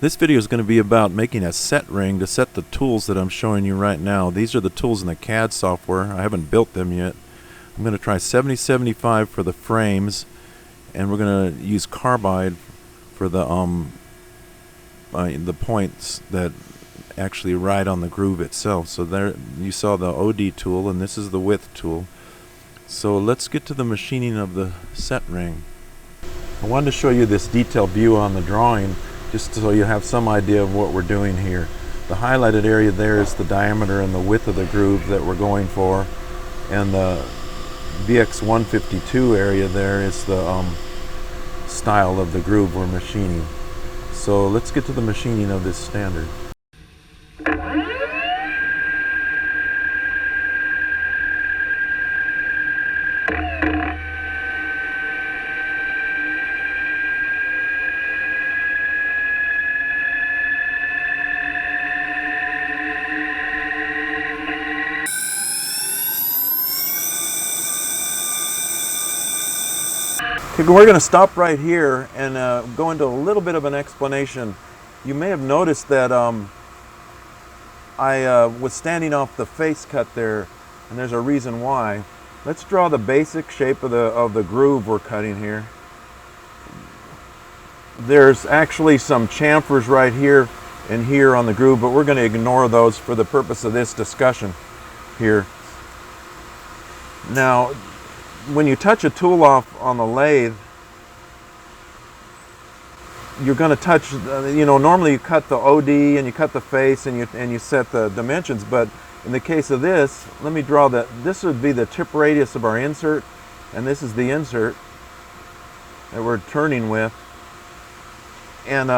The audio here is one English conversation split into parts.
This video is going to be about making a set ring to set the tools that I'm showing you right now. These are the tools in the CAD software. I haven't built them yet. I'm going to try 7075 for the frames, and we're going to use carbide for the points that actually ride on the groove itself. So there you saw the OD tool, and this is the width tool. So let's get to the machining of the set ring. I wanted to show you this detailed view on the drawing just so you have some idea of what we're doing here. The highlighted area there is the diameter and the width of the groove that we're going for, and the VX152 area there is the style of the groove we're machining. So let's get to the machining of this standard. We're going to stop right here and go into a little bit of an explanation. You may have noticed that I was standing off the face cut there, and there's a reason why. Let's draw the basic shape of the groove we're cutting here. There's actually some chamfers right here and here on the groove, but we're going to ignore those for the purpose of this discussion here. Now, when you touch a tool off on the lathe, you're going to touch, normally you cut the OD and you cut the face and you set the dimensions, but in the case of this, let me draw this would be the tip radius of our insert, and this is the insert that we're turning with, and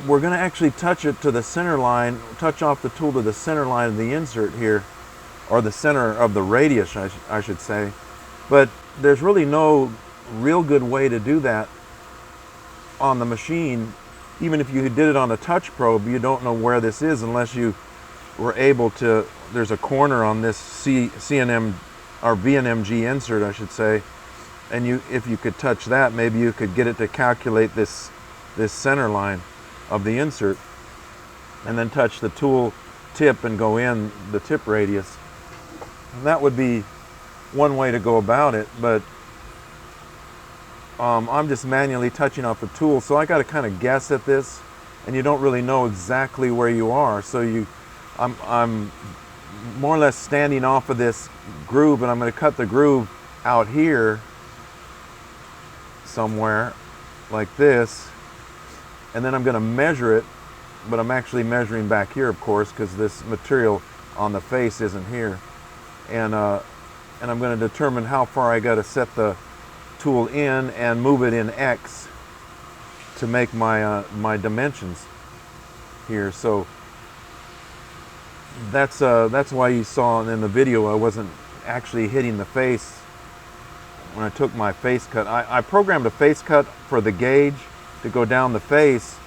we're going to actually touch it to the center line, touch off the tool to the center line of the insert here, or the center of the radius, I should say. But there's really no real good way to do that on the machine. Even if you did it on a touch probe, you don't know where this is unless you were able to. There's a corner on this CNM or VNMG insert, I should say, and if you could touch that, maybe you could get it to calculate this center line of the insert, and then touch the tool tip and go in the tip radius. And that would be one way to go about it, but I'm just manually touching off the tool, so I got to kind of guess at this, and you don't really know exactly where you are. So I'm more or less standing off of this groove, and I'm going to cut the groove out here somewhere like this, and then I'm going to measure it, but I'm actually measuring back here, of course, because this material on the face isn't here, and I'm going to determine how far I got to set the tool in and move it in X to make my dimensions here. So that's why you saw in the video I wasn't actually hitting the face when I took my face cut. I programmed a face cut for the Gage to go down the face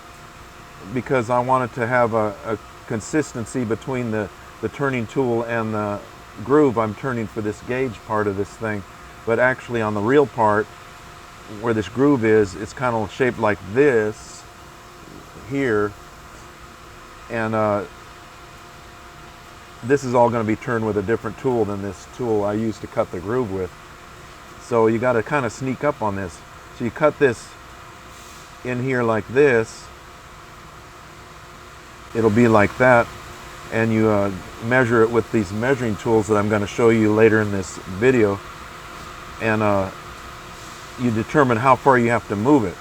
because I wanted to have a consistency between the turning tool and the groove I'm turning for this Gage part of this thing. But actually on the real part where this groove is, it's kind of shaped like this here, and this is all going to be turned with a different tool than this tool I used to cut the groove with. So you got to kind of sneak up on this. So you cut this in here like this, it'll be like that, and you measure it with these measuring tools that I'm going to show you later in this video, and you determine how far you have to move it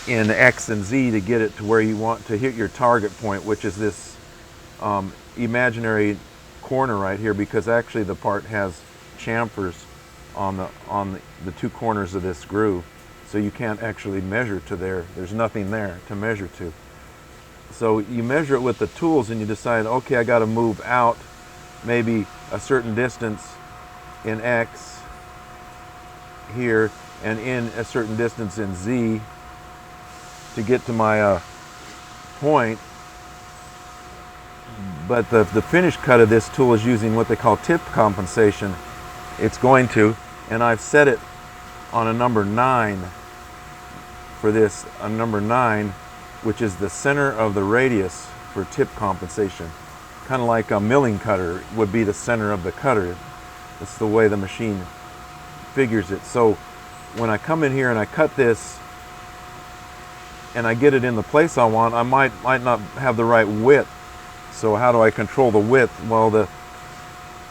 in X and Z to get it to where you want to hit your target point, which is this imaginary corner right here, because actually the part has chamfers on the two corners of this groove, so you can't actually measure to there. There's nothing there to measure to. So you measure it with the tools, and you decide, okay, I got to move out maybe a certain distance in X here and in a certain distance in Z to get to my point. But the finished cut of this tool is using what they call tip compensation. It's going to, and I've set it on a number 9 for this, a number 9, which is the center of the radius for tip compensation. Kind of like a milling cutter would be the center of the cutter. That's the way the machine figures it. So when I come in here and I cut this and I get it in the place I want, I might not have the right width. So how do I control the width? Well,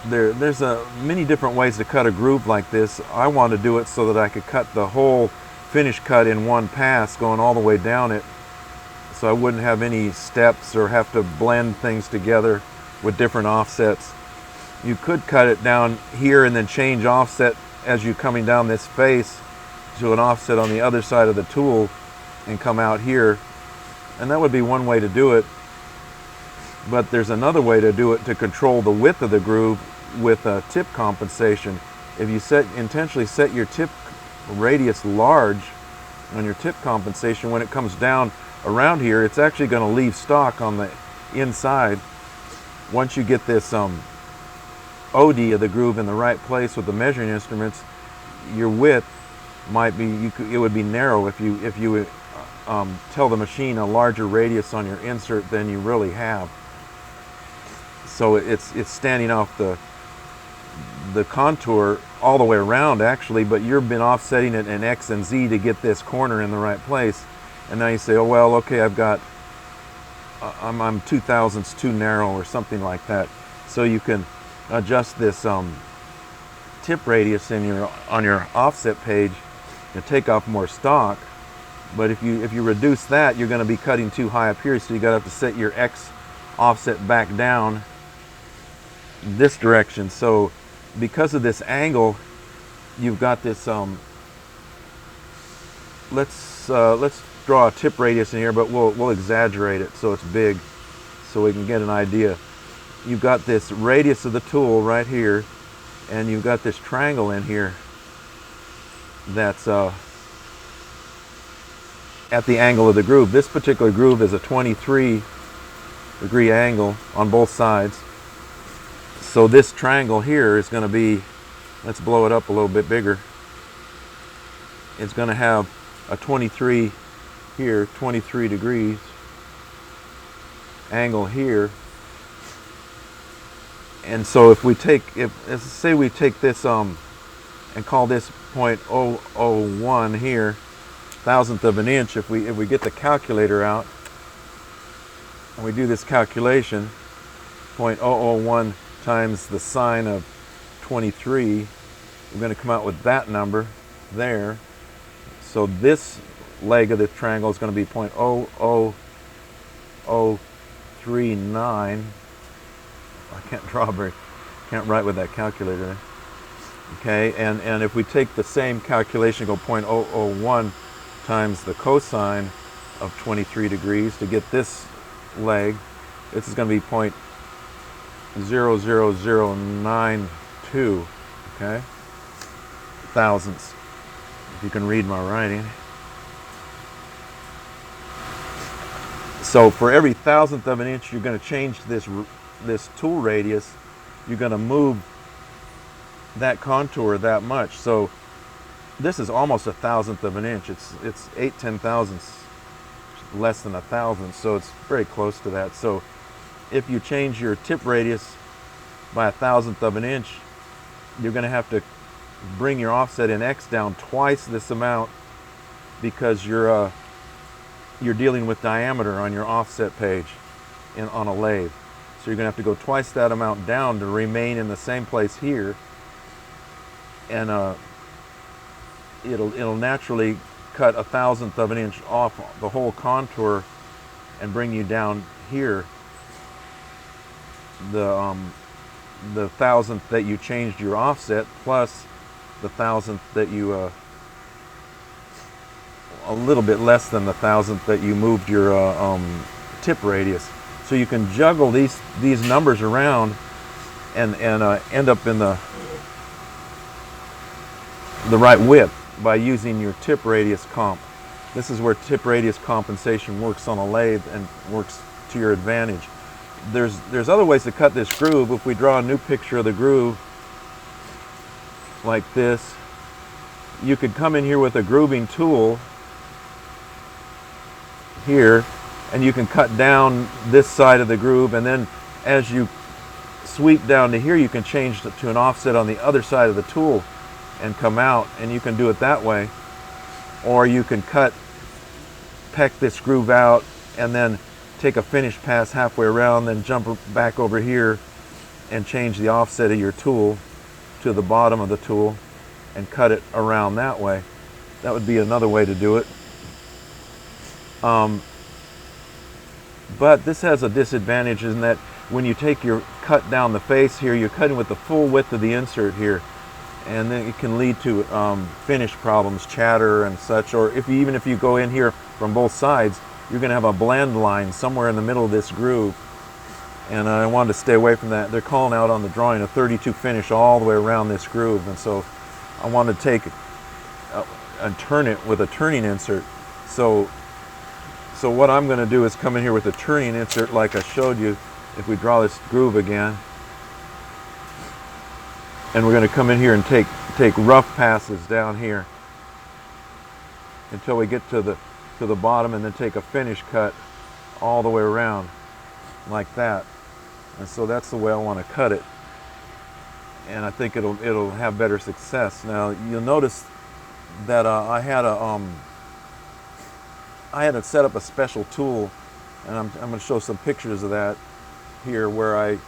there's many different ways to cut a groove like this. I want to do it so that I could cut the whole finish cut in one pass, going all the way down it, so I wouldn't have any steps or have to blend things together with different offsets. You could cut it down here and then change offset as you're coming down this face to an offset on the other side of the tool and come out here, and that would be one way to do it. But there's another way to do it to control the width of the groove with a tip compensation. If you intentionally set your tip radius large on your tip compensation, when it comes down around here, it's actually going to leave stock on the inside. Once you get this OD of the groove in the right place with the measuring instruments, your width might be, it would be narrow if you tell the machine a larger radius on your insert than you really have. So it's standing off the contour all the way around actually, but you've been offsetting it in X and Z to get this corner in the right place. And now you say, oh well, okay, I've got I'm 2 thousandths too narrow or something like that. So you can adjust this tip radius on your offset page and take off more stock. But if you reduce that, you're going to be cutting too high up here, so you got to have to set your X offset back down this direction. So because of this angle, you've got this let's draw a tip radius in here, but we'll exaggerate it so it's big so we can get an idea. You've got this radius of the tool right here, and you've got this triangle in here that's at the angle of the groove. This particular groove is a 23-degree angle on both sides. So this triangle here is going to be, let's blow it up a little bit bigger. It's going to have a 23 here, 23 degrees angle here. And so if we take, let's say we take this and call this 0.001 here, thousandth of an inch. If we get the calculator out and we do this calculation, 0.001 times the sine of 23, we're going to come out with that number there. So this leg of the triangle is going to be 0.00039. I can't write with that calculator there. Okay, and if we take the same calculation, go 0.001 times the cosine of 23 degrees to get this leg, this is going to be 0.00092, okay, thousandths, if you can read my writing. So for every thousandth of an inch you're going to change this tool radius, you're going to move that contour that much. So this is almost a thousandth of an inch. It's 8/10 thousandths less than a thousandth, so it's very close to that. So if you change your tip radius by a thousandth of an inch, you're going to have to bring your offset in X down twice this amount, because you're dealing with diameter on your offset page on a lathe. So you're going to have to go twice that amount down to remain in the same place here, and it'll naturally cut a thousandth of an inch off the whole contour and bring you down here. The thousandth that you changed your offset plus the thousandth that you a little bit less than the thousandth that you moved your tip radius. So you can juggle these numbers around and end up in the right width by using your tip radius comp. This is where tip radius compensation works on a lathe and works to your advantage. There's other ways to cut this groove. If we draw a new picture of the groove like this, you could come in here with a grooving tool here and you can cut down this side of the groove, and then as you sweep down to here, you can change to an offset on the other side of the tool and come out, and you can do it that way. Or you can peck this groove out and then take a finish pass halfway around, then jump back over here and change the offset of your tool to the bottom of the tool and cut it around that way. That would be another way to do it. But this has a disadvantage in that when you take your cut down the face here, you're cutting with the full width of the insert here, and then it can lead to finish problems, chatter and such. Or even if you go in here from both sides, you're going to have a blend line somewhere in the middle of this groove, and I wanted to stay away from that. They're calling out on the drawing a 32 finish all the way around this groove, and so I wanted to take and turn it with a turning insert. So what I'm going to do is come in here with a turning insert like I showed you. If we draw this groove again, and we're going to come in here and take rough passes down here until we get to the bottom, and then take a finish cut all the way around like that. And so that's the way I want to cut it, and I think it'll have better success. Now you'll notice that I had to set up a special tool, and I'm going to show some pictures of that here, where I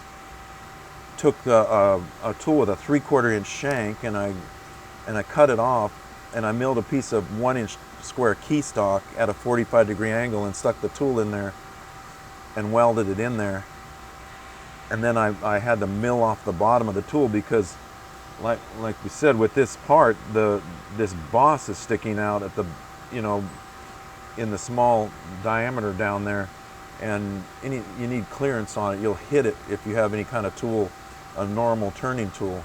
took a tool with a 3/4 inch shank, and I cut it off, and I milled a piece of 1 inch square key stock at a 45-degree angle and stuck the tool in there and welded it in there. And then I had to mill off the bottom of the tool because, like we said, with this part, this boss is sticking out at the, in the small diameter down there, and you need clearance on it. You'll hit it if you have any kind of tool, a normal turning tool.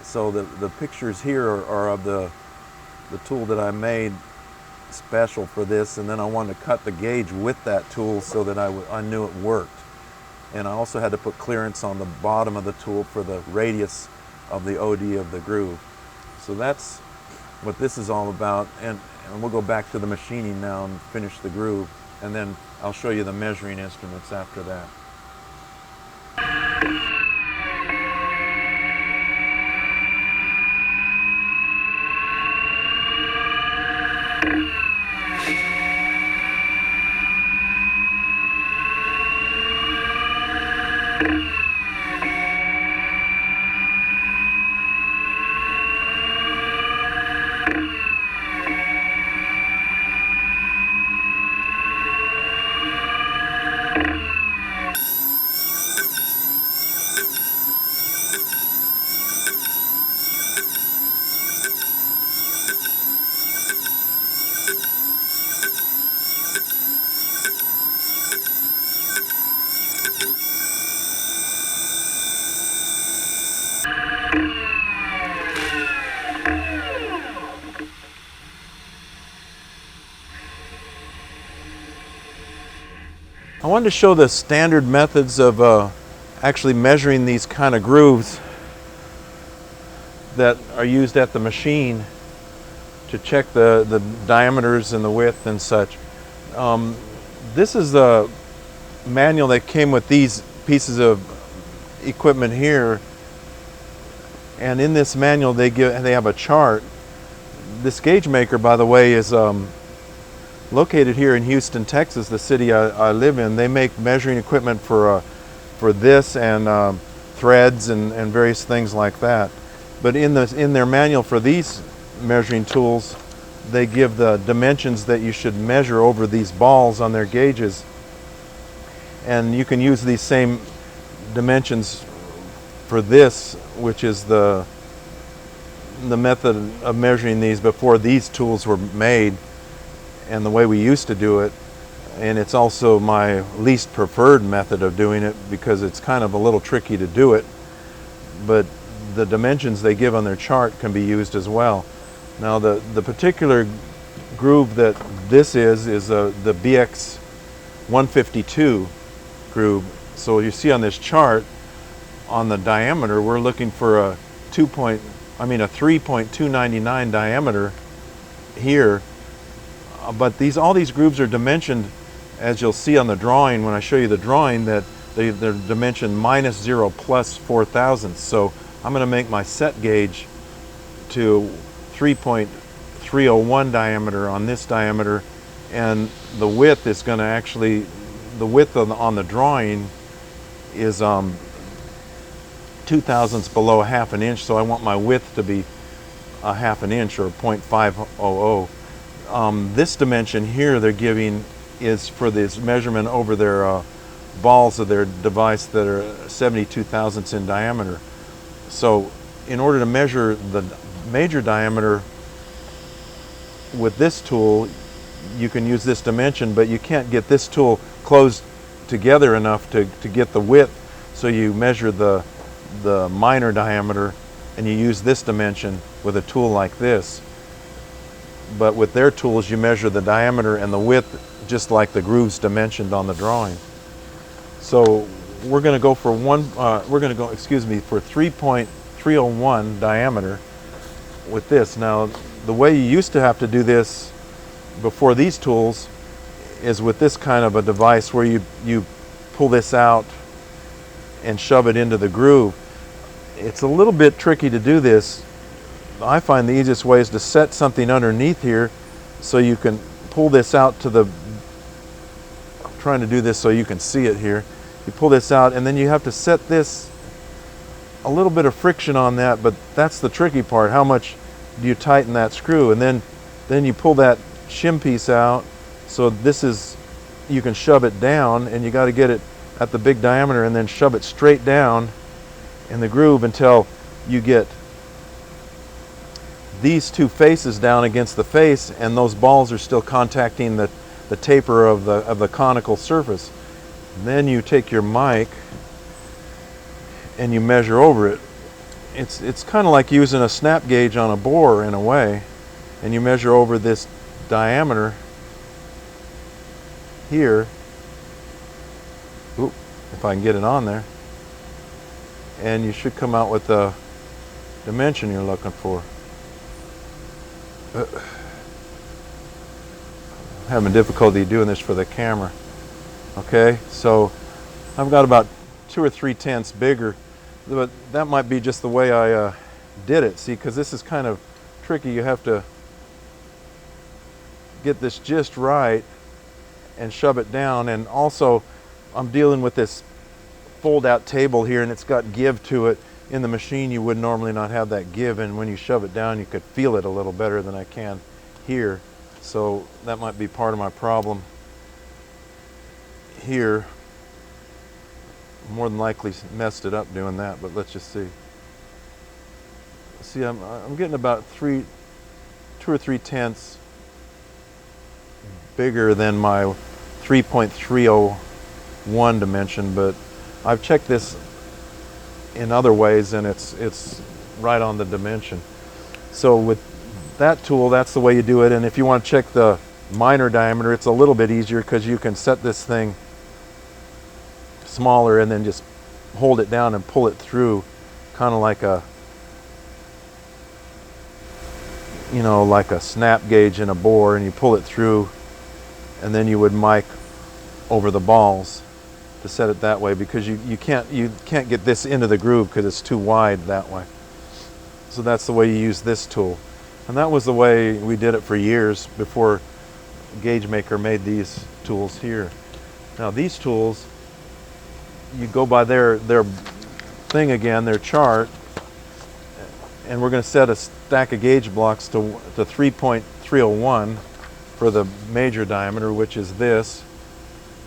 So the pictures here are of the tool that I made special for this, and then I wanted to cut the gauge with that tool so that I knew it worked. And I also had to put clearance on the bottom of the tool for the radius of the OD of the groove. So that's what this is all about, and we'll go back to the machining now and finish the groove, and then I'll show you the measuring instruments after that. I wanted to show the standard methods of actually measuring these kind of grooves that are used at the machine to check the diameters and the width and such. This is the manual that came with these pieces of equipment here, and in this manual they have a chart. This gauge maker, by the way, is located here in Houston, Texas, the city I live in. They make measuring equipment for this and threads and various things like that. But in their manual for these measuring tools, they give the dimensions that you should measure over these balls on their gauges. And you can use these same dimensions for this, which is the method of measuring these before these tools were made, and the way we used to do it. And it's also my least preferred method of doing it because it's kind of a little tricky to do it, but the dimensions they give on their chart can be used as well. Now the particular groove that this is the BX 152 groove. So you see on this chart, on the diameter, we're looking for a 3.299 diameter here. But all these grooves are dimensioned as you'll see on the drawing, when I show you the drawing, that they're dimensioned -0 plus 4 thousandths. So I'm going to make my set gauge to 3.301 diameter on this diameter, and the width is going to actually, the width on the drawing is 2 thousandths below 1/2 an inch, so I want my width to be 1/2 an inch, or 0.500. This dimension here they're giving is for this measurement over their balls of their device that are 72 thousandths in diameter. So in order to measure the major diameter with this tool, you can use this dimension, but you can't get this tool closed together enough to get the width, so you measure the minor diameter and you use this dimension with a tool like this. But with their tools, you measure the diameter and the width just like the grooves dimensioned on the drawing. So we're going to go for for 3.301 diameter with this. Now, the way you used to have to do this before these tools is with this kind of a device where you pull this out and shove it into the groove. It's a little bit tricky to do this. I find the easiest way is to set something underneath here so you can pull this out to the, I'm trying to do this so you can see it here. You pull this out and then you have to set this, a little bit of friction on that, but that's the tricky part. How much do you tighten that screw? And then you pull that shim piece out, so this is, you can shove it down, and you got to get it at the big diameter and then shove it straight down in the groove until you get these two faces down against the face, and those balls are still contacting the taper of the conical surface. And then you take your mic and you measure over it. It's kind of like using a snap gauge on a bore in a way, and you measure over this diameter here. Oop, if I can get it on there. And you should come out with the dimension you're looking for. I'm having difficulty doing this for the camera. Okay, so I've got about 2 or 3 tenths bigger, but that might be just the way I did it. See, because this is kind of tricky. You have to get this just right and shove it down. And also, I'm dealing with this fold-out table here, and it's got give to it. In the machine, you would normally not have that give, and when you shove it down, you could feel it a little better than I can here. So that might be part of my problem here. More than likely messed it up doing that, but let's just see. See, I'm getting about 2 or 3 tenths bigger than my 3.301 dimension, but I've checked this in other ways, and it's right on the dimension. So with that tool, that's the way you do it. And if you want to check the minor diameter, it's a little bit easier because you can set this thing smaller and then just hold it down and pull it through, kind of like a, you know, like a snap gauge in a bore, and you pull it through, and then you would mic over the balls to set it that way, because you can't get this into the groove because it's too wide that way. So that's the way you use this tool, and that was the way we did it for years before Gage Maker made these tools here. Now these tools, you go by their thing again, their chart, and we're going to set a stack of gauge blocks to 3.301 for the major diameter, which is this.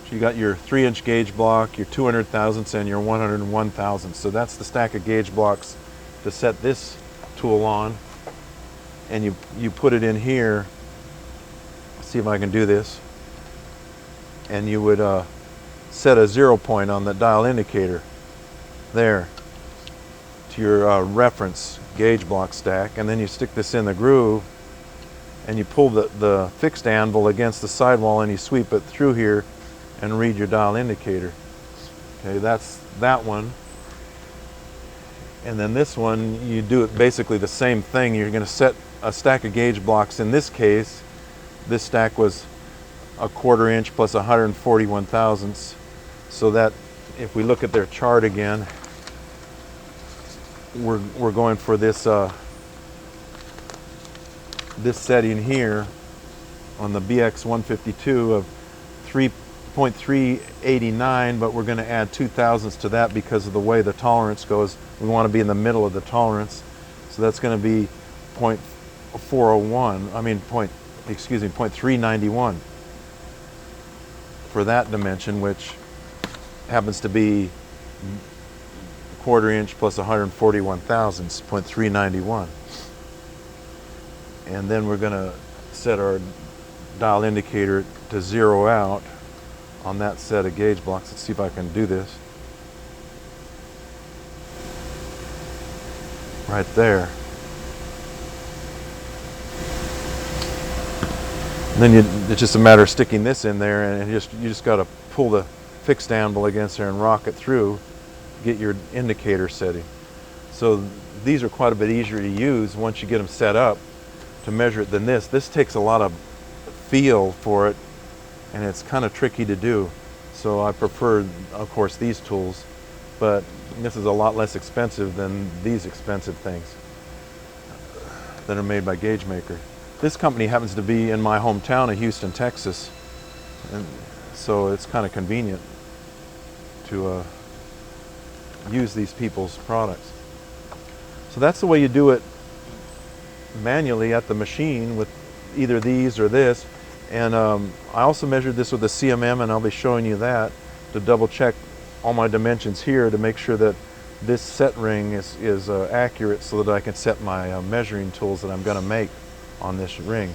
So you got your 3-inch gauge block, your 200 thousandths, and your 101 thousandths. So that's the stack of gauge blocks to set this tool on. And you put it in here. Let's see if I can do this. And you would set a 0 point on the dial indicator there to your reference gauge block stack, and then you stick this in the groove and you pull the fixed anvil against the sidewall and you sweep it through here and read your dial indicator. Okay, that's that one. And then this one, you do it basically the same thing. You're going to set a stack of gauge blocks. In this case, this stack was 1/4 inch plus 141 thousandths. So that if we look at their chart again, we're going for this this setting here on the BX 152 of 3.389, but we're going to add 2 thousandths to that because of the way the tolerance goes. We want to be in the middle of the tolerance, so that's going to be 0.401. I mean, 0.391 for that dimension, which happens to be 1/4 inch plus 141 thousandths, 0.391. And then we're going to set our dial indicator to 0 out on that set of gauge blocks. Let's see if I can do this. Right there. And then it's just a matter of sticking this in there, and you just got to pull the fixed anvil against there and rock it through, get your indicator setting. So these are quite a bit easier to use once you get them set up to measure it than this. This takes a lot of feel for it, and it's kind of tricky to do. So I prefer, of course, these tools, but this is a lot less expensive than these expensive things that are made by Gage Maker. This company happens to be in my hometown of Houston, Texas, and so it's kind of convenient to use these people's products. So that's the way you do it manually at the machine with either these or this. And I also measured this with a CMM, and I'll be showing you that to double check all my dimensions here to make sure that this set ring is accurate, so that I can set my measuring tools that I'm going to make on this ring.